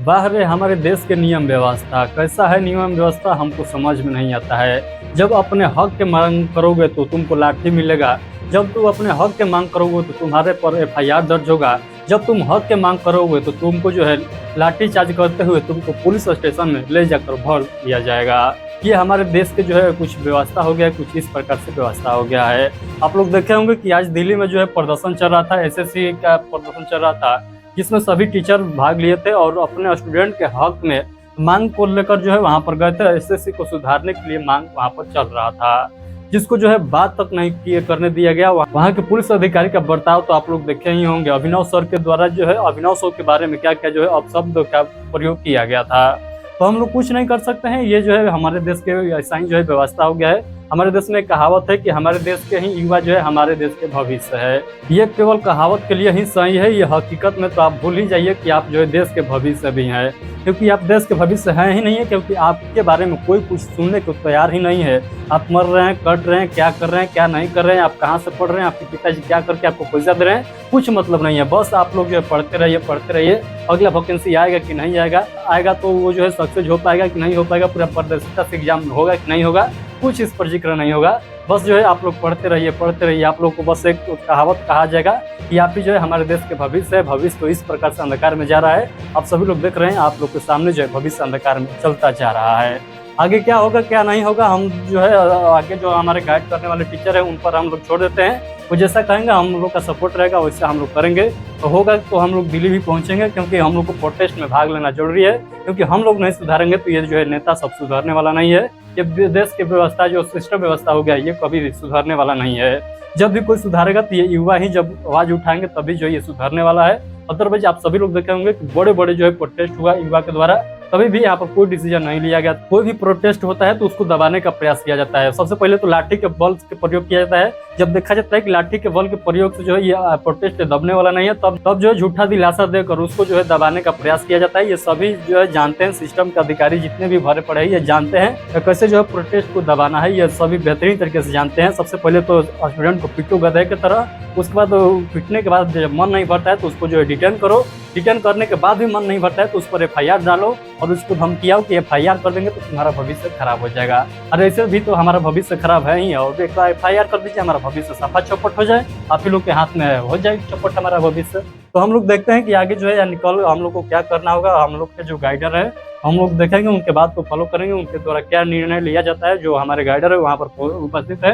बाहर है हमारे देश के नियम व्यवस्था, कैसा है नियम व्यवस्था हमको समझ में नहीं आता है। जब अपने हक के मांग करोगे तो तुमको लाठी मिलेगा, जब तुम अपने हक के मांग करोगे तो तुम्हारे पर एफआईआर दर्ज होगा, जब तुम हक के मांग करोगे तो तुमको जो है लाठी चार्ज करते हुए तुमको पुलिस स्टेशन में ले जाकर भर दिया जाएगा। ये हमारे देश के जो है कुछ व्यवस्था हो गया है, कुछ इस प्रकार से व्यवस्था हो गया है। आप लोग देखे होंगे कि आज दिल्ली में जो है प्रदर्शन चल रहा था, एसएससी का प्रदर्शन चल रहा था, जिसमें सभी टीचर भाग लिए थे और अपने स्टूडेंट के हक में मांग को लेकर जो है वहां पर गए थे। एसएससी को सुधारने के लिए मांग वहां पर चल रहा था, जिसको जो है बात तक नहीं करने दिया गया। वहां के पुलिस अधिकारी का बर्ताव तो आप लोग देखे ही होंगे। अभिनव सर के द्वारा जो है अभिनव सर के बारे में क्या क्या जो है अपशब्द का प्रयोग किया गया था, तो हम लोग कुछ नहीं कर सकते हैं। ये जो है हमारे देश के ऐसा ही जो है व्यवस्था हो गया है। हमारे देश में एक कहावत है कि हमारे देश के ही युवा जो है हमारे देश के भविष्य है। ये केवल कहावत के लिए ही सही है, ये हकीकत में तो आप भूल ही जाइए कि आप जो है देश के भविष्य भी हैं, क्योंकि आप देश के भविष्य हैं ही नहीं है, क्योंकि आपके बारे में कोई कुछ सुनने को तैयार ही नहीं है। आप मर रहे हैं, कट रहे हैं, क्या कर रहे हैं, क्या नहीं कर रहे हैं, आप कहाँ से पढ़ रहे हैं, आपके पिताजी क्या करके आपको पैसा दे रहे हैं, कुछ मतलब नहीं है। बस आप लोग जो है पढ़ते रहिए। अगला वैकेंसी आएगा कि नहीं आएगा तो वो जो है सक्सेस हो पाएगा कि नहीं हो पाएगा, पूरा पारदर्शिता से एग्जाम होगा कि नहीं होगा, कुछ इस पर जिक्र नहीं होगा। बस जो है आप लोग पढ़ते रहिए। आप लोग को बस एक कहावत कहा जाएगा कि आप ही जो है हमारे देश के भविष्य है। भविष्य तो इस प्रकार से अंधकार में जा रहा है, आप सभी लोग देख रहे हैं, आप लोग के सामने जो है भविष्य अंधकार में चलता जा रहा है। आगे क्या होगा क्या नहीं होगा हम जो है आगे जो हमारे गाइड करने वाले टीचर है उन पर हम लोग छोड़ देते हैं। वो जैसा कहेंगे हम लोग का सपोर्ट रहेगा, वैसे हम लोग करेंगे। तो होगा तो हम लोग दिल्ली भी पहुंचेंगे, क्योंकि हम लोग को प्रोटेस्ट में भाग लेना जरूरी है। क्योंकि हम लोग नहीं सुधारेंगे तो ये जो है नेता सब सुधारने वाला नहीं है। ये देश की व्यवस्था जो सिस्टम व्यवस्था हो गया ये कभी भी सुधारने वाला नहीं है। जब भी कोई सुधारेगा तो ये युवा ही जब आवाज उठाएंगे तभी जो ये सुधारने वाला है। अदरवाइज आप सभी लोग देखे होंगे कि बड़े बड़े जो है प्रोटेस्ट हुआ युवा के द्वारा, कभी भी यहाँ पर कोई डिसीजन नहीं लिया गया। कोई भी प्रोटेस्ट होता है तो उसको दबाने का प्रयास किया जाता है। सबसे पहले तो लाठी के बल के प्रयोग किया जाता है। जब देखा जाता है कि लाठी के बल के प्रयोग से जो है ये प्रोटेस्ट दबने वाला नहीं है, तब जो है झूठा दिलासा देकर उसको जो है दबाने का प्रयास किया जाता है। ये सभी जो है जानते हैं, सिस्टम के अधिकारी जितने भी भरे पड़े हैं ये जानते हैं कैसे जो है प्रोटेस्ट को दबाना है। ये सभी बेहतरीन तरीके से जानते हैं। सबसे पहले तो स्टूडेंट को पीटो गधे की तरह, उसके बाद पीटने के बाद जब मन नहीं भरता है तो उसको जो है डिटेन करो। डिटेन करने के बाद भी मन नहीं भरता है तो उस पर एफआईआर डालो और उसको धमकियाओ कि एफआईआर कर देंगे तो तुम्हारा भविष्य खराब हो जाएगा। और ऐसे भी तो हमारा भविष्य खराब है ही, और एक बार एफआईआर कर दीजिए हमारा भविष्य सफा चौपट हो जाए, आप ही लोग के हाथ में हो जाए चौपट हमारा भविष्य। तो हम लोग देखते हैं कि आगे जो है निकल हम लोग को क्या करना होगा। हम लोग के जो गाइडर है हम लोग देखेंगे, उनके बात को फॉलो करेंगे, उनके द्वारा क्या निर्णय लिया जाता है। जो हमारे गाइडर है वहाँ पर उपस्थित है,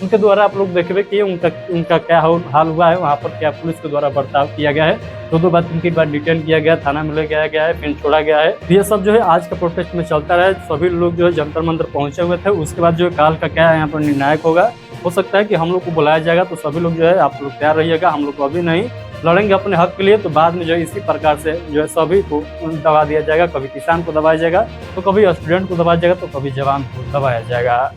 उनके द्वारा आप लोग देखेंगे कि उनका क्या हाल हुआ है, वहाँ पर क्या पुलिस के द्वारा बर्ताव किया गया है। दो बार 3 बार डिटेन किया गया, थाना में ले गया है, फिर छोड़ा गया है। ये सब जो है आज का प्रोटेस्ट में चलता रहे। सभी लोग जो है जंतर मंतर पहुंचे हुए थे। उसके बाद जो है काल का क्या है यहाँ पर निर्णायक होगा, हो सकता है कि हम लोग को बुलाया जाएगा। तो सभी लोग जो है आप लोग तैयार रहिएगा। हम लोग को अभी नहीं लड़ेंगे अपने हक के लिए, तो बाद में जो है इसी प्रकार से जो है सभी को दबा दिया जाएगा। कभी किसान को दबाया जाएगा, तो कभी स्टूडेंट को दबाया जाएगा, तो कभी जवान को दबाया जाएगा।